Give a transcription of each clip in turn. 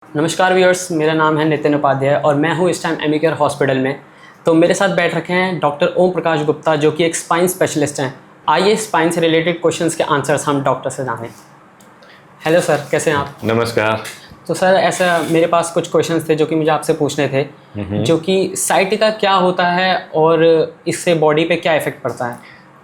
नमस्कार व्यूअर्स, मेरा नाम है नितिन उपाध्याय और मैं हूँ इस टाइम एमी केयर हॉस्पिटल में। तो मेरे साथ बैठ रखे हैं डॉक्टर ओम प्रकाश गुप्ता, जो कि एक स्पाइन स्पेशलिस्ट हैं। आइए स्पाइन से रिलेटेड क्वेश्चंस के आंसर्स हम डॉक्टर से जानें। हेलो सर, कैसे हैं आप? नमस्कार। तो सर, ऐसा मेरे पास कुछ क्वेश्चंस थे जो कि मुझे आपसे पूछने थे, जो कि साइटिका क्या होता है और इससे बॉडी पे क्या इफेक्ट पड़ता है?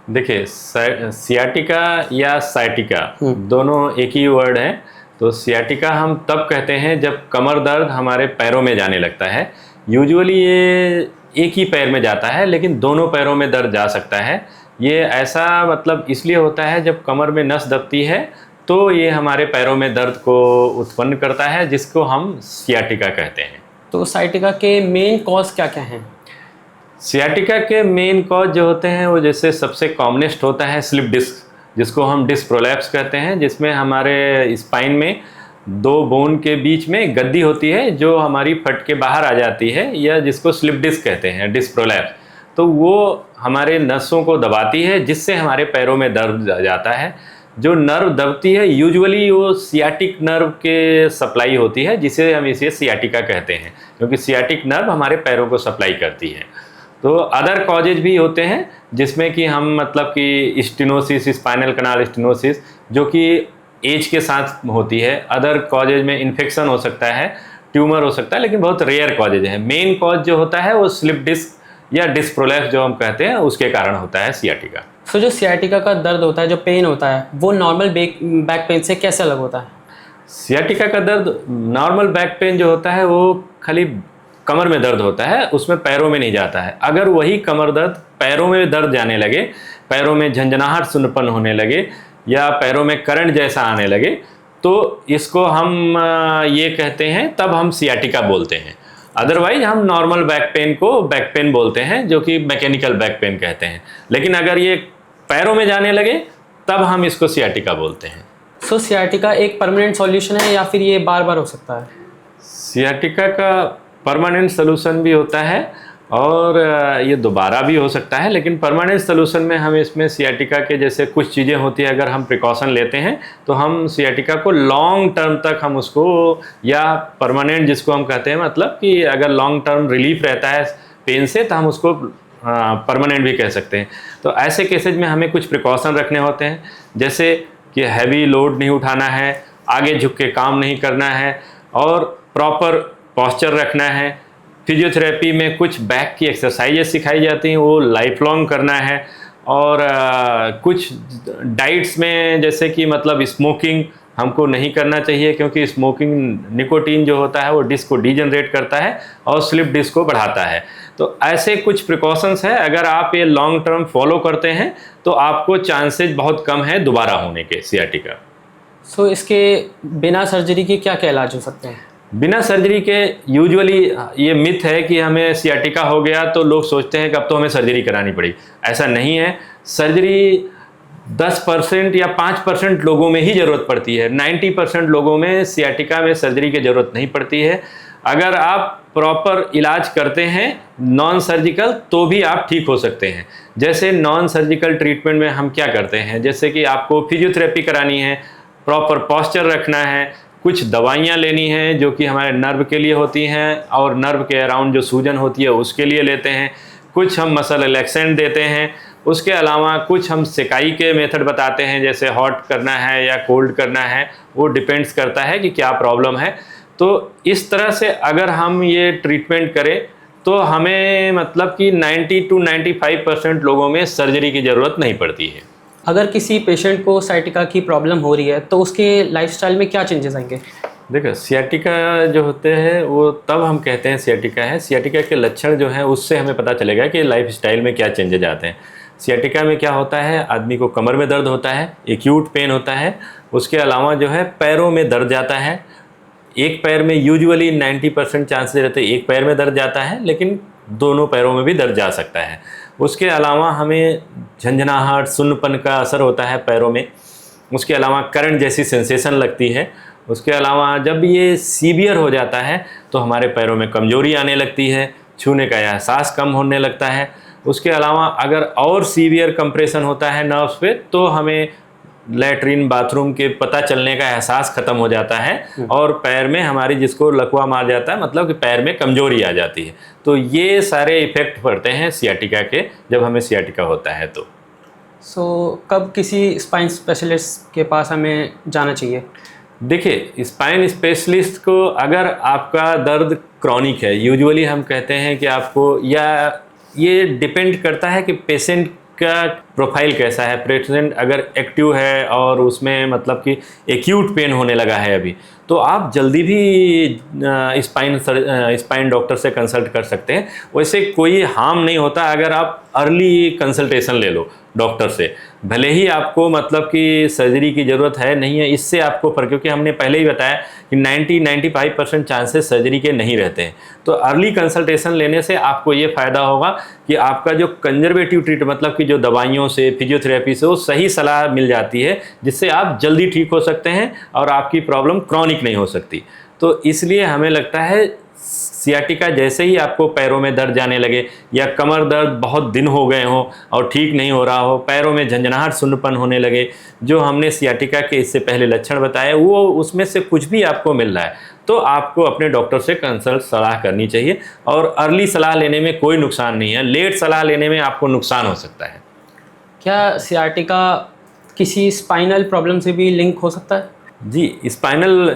देखिए, सियाटिका या साइटिका दोनों एक ही वर्ड है। तो सियाटिका हम तब कहते हैं जब कमर दर्द हमारे पैरों में जाने लगता है। यूजुअली ये एक ही पैर में जाता है, लेकिन दोनों पैरों में दर्द जा सकता है। ये ऐसा मतलब इसलिए होता है जब कमर में नस दबती है तो ये हमारे पैरों में दर्द को उत्पन्न करता है, जिसको हम सियाटिका कहते हैं। तो साइटिका के मेन कॉज क्या क्या हैं? सियाटिका के मेन कॉज जो होते हैं वो जैसे सबसे कॉमनेस्ट होता है स्लिप डिस्क, जिसको हम डिस्क प्रोलैप्स कहते हैं, जिसमें हमारे स्पाइन में दो बोन के बीच में गद्दी होती है जो हमारी फट के बाहर आ जाती है, या जिसको स्लिप डिस्क कहते हैं, डिस्क प्रोलैप्स। तो वो हमारे नसों को दबाती है, जिससे हमारे पैरों में दर्द जाता है। जो नर्व दबती है यूजुअली वो सियाटिक नर्व के सप्लाई होती है, जिसे हम इसे सियाटिका कहते हैं, क्योंकि सियाटिक नर्व हमारे पैरों को सप्लाई करती है। तो अदर कॉजेज भी होते हैं, जिसमें कि हम मतलब कि स्टेनोसिस, स्पाइनल कनाल स्टेनोसिस, जो कि एज के साथ होती है। अदर कॉजेज में इन्फेक्शन हो सकता है, ट्यूमर हो सकता है, लेकिन बहुत रेयर कॉजेज हैं। मेन कॉज जो होता है वो स्लिप डिस्क या डिस्क प्रोलैप्स जो हम कहते हैं, उसके कारण होता है सियाटिका। सो जो सियाटिका का दर्द होता है, जो पेन होता है, वो नॉर्मल बैक पेन से कैसे अलग होता है? सियाटिका का दर्द, नॉर्मल बैक पेन जो होता है वो खाली कमर में दर्द होता है, उसमें पैरों में नहीं जाता है। अगर वही कमर दर्द पैरों में दर्द जाने लगे, पैरों में झंझनाहट सुन्नपन होने लगे, या पैरों में करंट जैसा आने लगे, तो इसको हम ये कहते हैं, तब हम सियाटिका बोलते हैं। अदरवाइज हम नॉर्मल बैक पेन को बैक पेन बोलते हैं, जो कि मैकेनिकल बैक पेन कहते हैं। लेकिन अगर ये पैरों में जाने लगे तब हम इसको सियाटिका बोलते हैं। सो सियाटिका एक परमानेंट सॉल्यूशन है या फिर ये बार बार हो सकता है? सियाटिका का परमानेंट सलूशन भी होता है और ये दोबारा भी हो सकता है, लेकिन परमानेंट सलूशन में हम इसमें सियाटिका के जैसे कुछ चीज़ें होती है, अगर हम प्रिकॉशन लेते हैं तो हम सियाटिका को लॉन्ग टर्म तक हम उसको, या परमानेंट जिसको हम कहते हैं, मतलब कि अगर लॉन्ग टर्म रिलीफ रहता है पेन से, तो हम उसको परमानेंट भी कह सकते हैं। तो ऐसे केसेज में हमें कुछ प्रिकॉशन रखने होते हैं, जैसे कि हैवी लोड नहीं उठाना है, आगे झुक के काम नहीं करना है, और प्रॉपर पॉस्चर रखना है। फिजियोथेरेपी में कुछ बैक की एक्सरसाइजेस सिखाई जाती हैं, वो लाइफ लॉन्ग करना है। और कुछ डाइट्स में जैसे कि मतलब स्मोकिंग हमको नहीं करना चाहिए, क्योंकि स्मोकिंग निकोटीन जो होता है वो डिस्क को डीजनरेट करता है और स्लिप डिस्क को बढ़ाता है। तो ऐसे कुछ प्रिकॉशंस हैं, अगर आप ये लॉन्ग टर्म फॉलो करते हैं तो आपको चांसेस बहुत कम है दोबारा होने के सियाटिका। सो इसके बिना सर्जरी के क्या क्या इलाज हो सकते हैं? बिना सर्जरी के यूजुअली ये मिथ है कि हमें सियाटिका हो गया तो लोग सोचते हैं कि अब तो हमें सर्जरी करानी पड़ी। ऐसा नहीं है। सर्जरी 10% या 5% लोगों में ही ज़रूरत पड़ती है। 90% लोगों में सियाटिका में सर्जरी की ज़रूरत नहीं पड़ती है। अगर आप प्रॉपर इलाज करते हैं नॉन सर्जिकल, तो भी आप ठीक हो सकते हैं। जैसे नॉन सर्जिकल ट्रीटमेंट में हम क्या करते हैं, जैसे कि आपको फिजियोथेरेपी करानी है, प्रॉपर पॉस्चर रखना है, कुछ दवाइयाँ लेनी हैं जो कि हमारे नर्व के लिए होती हैं, और नर्व के अराउंड जो सूजन होती है उसके लिए लेते हैं। कुछ हम मसल रिलैक्सेंट देते हैं। उसके अलावा कुछ हम सेकाई के मेथड बताते हैं, जैसे हॉट करना है या कोल्ड करना है, वो डिपेंड्स करता है कि क्या प्रॉब्लम है। तो इस तरह से अगर हम ये ट्रीटमेंट करें तो हमें मतलब कि 90 to 95% लोगों में सर्जरी की ज़रूरत नहीं पड़ती है। अगर किसी पेशेंट को साइटिका की प्रॉब्लम हो रही है तो उसके लाइफस्टाइल में क्या चेंजेस आएंगे? देखो, सियाटिका जो होते हैं वो तब हम कहते हैं सियाटिका है। सियाटिका के लक्षण जो हैं उससे हमें पता चलेगा कि लाइफ स्टाइल में क्या चेंजेज आते हैं। सियाटिका में क्या होता है, आदमी को कमर में दर्द होता है, एक्यूट पेन होता है। उसके अलावा जो है पैरों में दर्द जाता है। एक पैर में यूजुअली 90% चांसेस रहते हैं एक पैर में दर्द जाता है, लेकिन दोनों पैरों में भी दर्द जा सकता है। उसके अलावा हमें झंझनाहट, सुन्नपन का असर होता है पैरों में। उसके अलावा करंट जैसी सेंसेशन लगती है। उसके अलावा जब ये सीवियर हो जाता है तो हमारे पैरों में कमजोरी आने लगती है, छूने का एहसास कम होने लगता है। उसके अलावा अगर और सीवियर कंप्रेशन होता है नर्व्स पे, तो हमें लैट्रिन बाथरूम के पता चलने का एहसास खत्म हो जाता है और पैर में हमारी जिसको लकवा मार जाता है, मतलब कि पैर में कमजोरी आ जाती है। तो ये सारे इफेक्ट पड़ते हैं सियाटिका के जब हमें सियाटिका होता है तो। कब किसी स्पाइन स्पेशलिस्ट के पास हमें जाना चाहिए? देखिए, स्पाइन स्पेशलिस्ट को अगर आपका दर्द क्रॉनिक है, यूजुअली हम कहते हैं कि आपको, या ये डिपेंड करता है कि पेशेंट का प्रोफाइल कैसा है। पेशेंट अगर एक्टिव है और उसमें मतलब कि एक्यूट पेन होने लगा है अभी, तो आप जल्दी भी स्पाइन डॉक्टर से कंसल्ट कर सकते हैं। वैसे कोई हार्म नहीं होता अगर आप अर्ली कंसल्टेशन ले लो डॉक्टर से, भले ही आपको मतलब कि सर्जरी की ज़रूरत है नहीं है, इससे आपको पर, क्योंकि हमने पहले ही बताया कि 90-95% चांसेस सर्जरी के नहीं रहते हैं। तो अर्ली कंसल्टेशन लेने से आपको ये फ़ायदा होगा कि आपका जो कंजर्वेटिव ट्रीटमेंट, मतलब कि जो दवाइयों से, फिजियोथेरेपी से, वो सही सलाह मिल जाती है, जिससे आप जल्दी ठीक हो सकते हैं और आपकी प्रॉब्लम क्रॉनिक नहीं हो सकती। तो इसलिए हमें लगता है सियाटिका जैसे ही आपको पैरों में दर्द जाने लगे या कमर दर्द बहुत दिन हो गए हों और ठीक नहीं हो रहा हो, पैरों में झंझनाहट सुन्नपन होने लगे, जो हमने सियाटिका के इससे पहले लक्षण बताए, वो उसमें से कुछ भी आपको मिल रहा है, तो आपको अपने डॉक्टर से कंसल्ट सलाह करनी चाहिए। और अर्ली सलाह लेने में कोई नुकसान नहीं है, लेट सलाह लेने में आपको नुकसान हो सकता है। क्या सियाटिका किसी स्पाइनल प्रॉब्लम से भी लिंक हो सकता है? जी,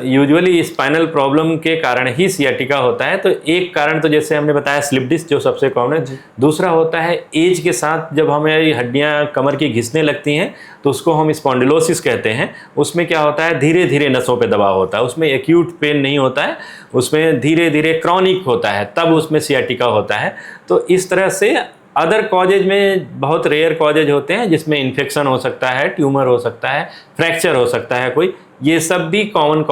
यूजुअली स्पाइनल प्रॉब्लम के कारण ही सियाटिका होता है। तो एक कारण तो जैसे हमने बताया स्लिप डिस्क, जो सबसे कॉमन है। दूसरा होता है एज के साथ जब हमारी हड्डियां कमर की घिसने लगती हैं, तो उसको हम स्पॉन्डिलोसिस कहते हैं। उसमें क्या होता है, धीरे धीरे नसों पे दबाव होता है, उसमें एक्यूट पेन नहीं होता है, उसमें धीरे धीरे क्रॉनिक होता है, तब उसमें सियाटिका होता है। तो इस तरह से अदर कॉजेज में बहुत रेयर कॉजेज होते हैं, जिसमें इन्फेक्शन हो सकता है, ट्यूमर हो सकता है, फ्रैक्चर हो सकता है कोई, ये सब भी कॉमन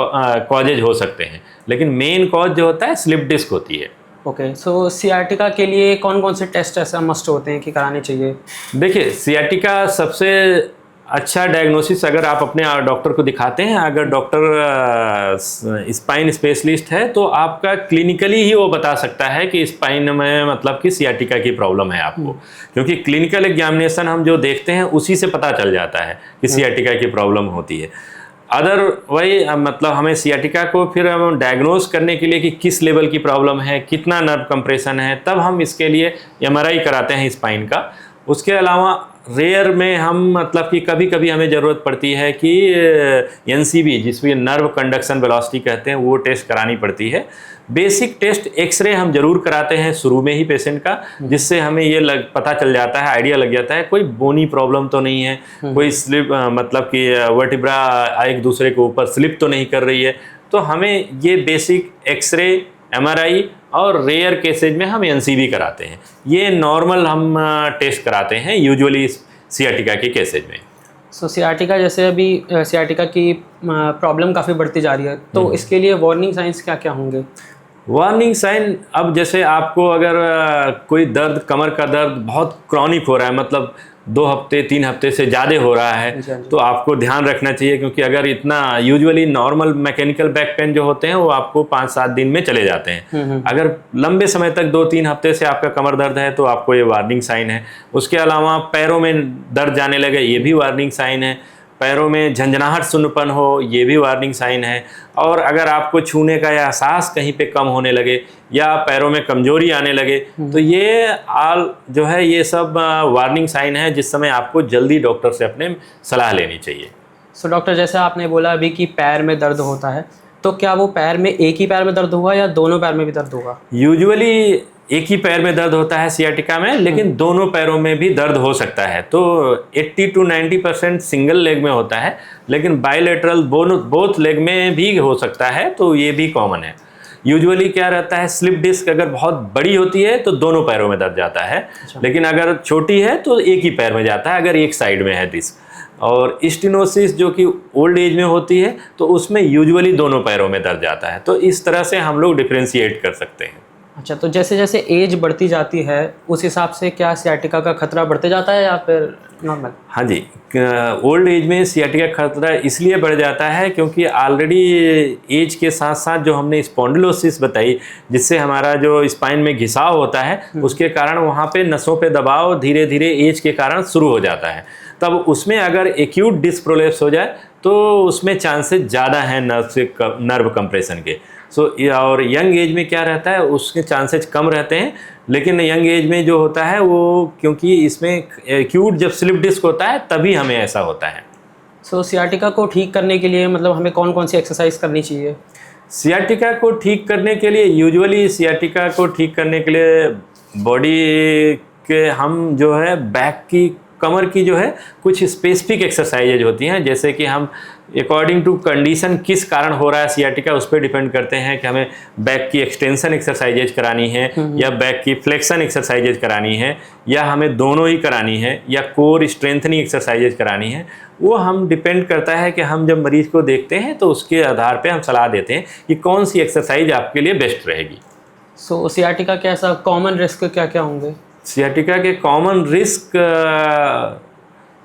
कॉजेज हो सकते हैं, लेकिन मेन कॉज जो होता है स्लिप डिस्क होती है। ओके, सो सियाटिका के लिए कौन कौन से टेस्ट ऐसा मस्ट होते हैं कि कराने चाहिए? देखिए, सियाटिका सबसे अच्छा डायग्नोसिस अगर आप अपने डॉक्टर को दिखाते हैं, अगर डॉक्टर स्पाइन स्पेशलिस्ट है, तो आपका क्लिनिकली ही वो बता सकता है कि स्पाइन में मतलब कि सियाटिका की प्रॉब्लम है आपको, क्योंकि क्लिनिकल एग्जामिनेशन हम जो देखते हैं उसी से पता चल जाता है कि सियाटिका की प्रॉब्लम होती है। अदर वही मतलब हमें सियाटिका को फिर हम डायग्नोज करने के लिए कि किस लेवल की प्रॉब्लम है, कितना नर्व कंप्रेशन है, तब हम इसके लिए MRI कराते हैं स्पाइन का। उसके अलावा रेयर में हम मतलब कि कभी कभी हमें ज़रूरत पड़ती है कि NCV, जिसमें नर्व कंडक्शन वेलोसिटी कहते हैं, वो टेस्ट करानी पड़ती है। बेसिक टेस्ट एक्सरे हम जरूर कराते हैं शुरू में ही पेशेंट का, जिससे हमें ये पता चल जाता है, आइडिया लग जाता है कोई बोनी प्रॉब्लम तो नहीं है, कोई स्लिप मतलब कि वर्टिब्रा एक दूसरे के ऊपर स्लिप तो नहीं कर रही है। तो हमें ये बेसिक एक्सरे, MRI और रेयर केसेज में हम NCV कराते हैं। ये नॉर्मल हम टेस्ट कराते हैं यूजुअली सियाटिका के केसेज में। सो सियाटिका, जैसे अभी सियाटिका की प्रॉब्लम काफ़ी बढ़ती जा रही है, तो इसके लिए वार्निंग साइंस क्या क्या होंगे? वार्निंग साइन, अब जैसे आपको अगर कोई दर्द, कमर का दर्द बहुत क्रॉनिक हो रहा है, मतलब 2 हफ्ते 3 हफ्ते से ज़्यादा हो रहा है, तो आपको ध्यान रखना चाहिए, क्योंकि अगर इतना usually normal mechanical back pain जो होते हैं वो आपको 5-7 दिन में चले जाते हैं। अगर लंबे समय तक 2-3 हफ्ते से आपका कमर दर्द है, तो आपको ये वार्निंग साइन है। उसके अलावा पैरों में दर्द जाने लगे, ये भी वार्निंग साइन है। पैरों में झंझनाहट सुन्नपन हो, ये भी वार्निंग साइन है। और अगर आपको छूने का एहसास कहीं पे कम होने लगे या पैरों में कमजोरी आने लगे, तो ये आल जो है ये सब वार्निंग साइन है, जिस समय आपको जल्दी डॉक्टर से अपने सलाह लेनी चाहिए। सो डॉक्टर, जैसे आपने बोला अभी कि पैर में दर्द होता है, तो क्या वो पैर में एक ही पैर में दर्द होगा या दोनों पैर में भी दर्द होगा? यूजुअली एक ही पैर में दर्द होता है सियाटिका में, लेकिन दोनों पैरों में भी दर्द हो सकता है। तो 80-90% सिंगल लेग में होता है, लेकिन बायलैटरल बोथ लेग में भी हो सकता है, तो ये भी कॉमन है। यूजुअली क्या रहता है, स्लिप डिस्क अगर बहुत बड़ी होती है तो दोनों पैरों में दर्द जाता है, लेकिन अगर छोटी है तो एक ही पैर में जाता है, अगर एक साइड में है डिस्क। और स्टेनोसिस जो कि ओल्ड एज में होती है, तो उसमें यूजुअली दोनों पैरों में दर्द जाता है। तो इस तरह से हम लोग डिफ्रेंशिएट कर सकते हैं। अच्छा, तो जैसे जैसे एज बढ़ती जाती है उस हिसाब से क्या सियाटिका का खतरा बढ़ते जाता है या फिर नॉर्मल? हाँ जी, ओल्ड एज में सियाटिका खतरा इसलिए बढ़ जाता है क्योंकि ऑलरेडी एज के साथ साथ जो हमने स्पॉन्डिलोसिस बताई, जिससे हमारा जो स्पाइन में घिसाव होता है, उसके कारण वहाँ पे नसों पे दबाव धीरे धीरे एज के कारण शुरू हो जाता है। तब उसमें अगर एक्यूट डिस्क प्रोलैप्स हो जाए तो उसमें चांसेस ज़्यादा हैं नर्व कंप्रेशन के। और यंग एज में क्या रहता है, उसके चांसेस कम रहते हैं, लेकिन यंग एज में जो होता है वो, क्योंकि इसमें एक्यूट जब स्लिप डिस्क होता है तभी हमें ऐसा होता है। सियाटिका को ठीक करने के लिए मतलब हमें कौन कौन सी एक्सरसाइज करनी चाहिए? सियाटिका को ठीक करने के लिए, यूजुअली सियाटिका को ठीक करने के लिए बॉडी के हम जो है बैक की, कमर की जो है कुछ स्पेसिफिक एक्सरसाइजेज होती हैं, जैसे कि हम अकॉर्डिंग टू कंडीशन किस कारण हो रहा है सियाटिका उस पर डिपेंड करते हैं कि हमें बैक की एक्सटेंशन एक्सरसाइजेज करानी है या बैक की फ्लेक्शन एक्सरसाइजेज करानी है या हमें दोनों ही करानी है या कोर स्ट्रेंथनिंग एक्सरसाइजेज करानी है। वो हम डिपेंड करता है कि हम जब मरीज को देखते हैं तो उसके आधार पे हम सलाह देते हैं कि कौन सी एक्सरसाइज आपके लिए बेस्ट रहेगी। सियाटिका के ऐसा कॉमन रिस्क क्या क्या होंगे? सियाटिका के कॉमन रिस्क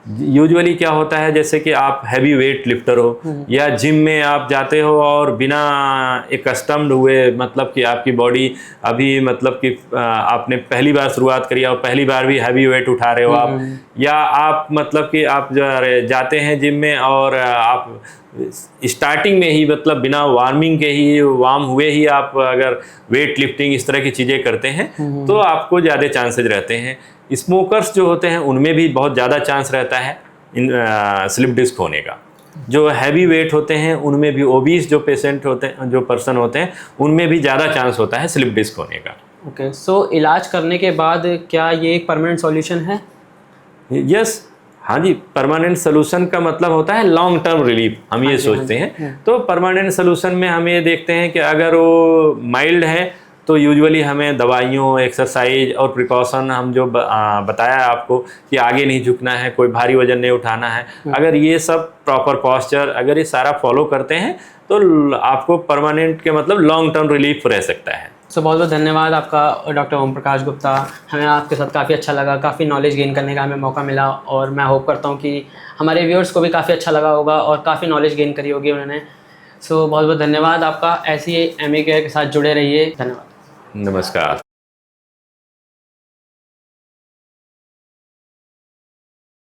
यूजुअली क्या होता है, जैसे कि आप हैवी वेट लिफ्टर हो या जिम में आप जाते हो और बिना एकस्टम्ड हुए, मतलब कि आपकी बॉडी अभी मतलब कि आपने पहली बार शुरुआत करी और पहली बार भी हैवी वेट उठा रहे हो आप, या आप मतलब कि आप जाते हैं जिम में और आप स्टार्टिंग में ही मतलब बिना वार्मिंग के ही, वार्म हुए ही आप अगर वेट लिफ्टिंग इस तरह की चीज़ें करते हैं तो आपको ज़्यादा चांसेज रहते हैं। स्मोकर्स जो होते हैं उनमें भी बहुत ज़्यादा चांस रहता है इन स्लिप डिस्क होने का। जो हैवी वेट होते हैं उनमें भी, ओबीस जो पेशेंट होते हैं, जो पर्सन होते हैं, उनमें भी ज़्यादा चांस होता है स्लिप डिस्क होने का। ओके, इलाज करने के बाद क्या ये एक परमानेंट सॉल्यूशन है? यस, हाँ जी, परमानेंट सोल्यूशन का मतलब होता है लॉन्ग टर्म रिलीफ, हम ये सोचते हैं। तो परमानेंट सोल्यूशन में हम ये देखते हैं कि अगर वो माइल्ड है तो यूजुअली हमें दवाइयों, एक्सरसाइज और प्रिकॉशन हम जो बताया आपको कि आगे नहीं झुकना है, कोई भारी वजन नहीं उठाना है, अगर ये सब प्रॉपर पॉस्चर, अगर ये सारा फॉलो करते हैं तो आपको परमानेंट के मतलब लॉन्ग टर्म रिलीफ रह सकता है। बहुत बहुत धन्यवाद आपका डॉक्टर ओम प्रकाश गुप्ता। हमें आपके साथ काफ़ी अच्छा लगा, काफ़ी नॉलेज गेन करने का हमें मौका मिला और मैं होप करता हूँ कि हमारे व्यूअर्स को भी काफ़ी अच्छा लगा होगा और काफ़ी नॉलेज गेन करी होगी उन्होंने। बहुत बहुत धन्यवाद आपका। ऐसे ही एमए केयर के साथ जुड़े रहिए। धन्यवाद। नमस्कार।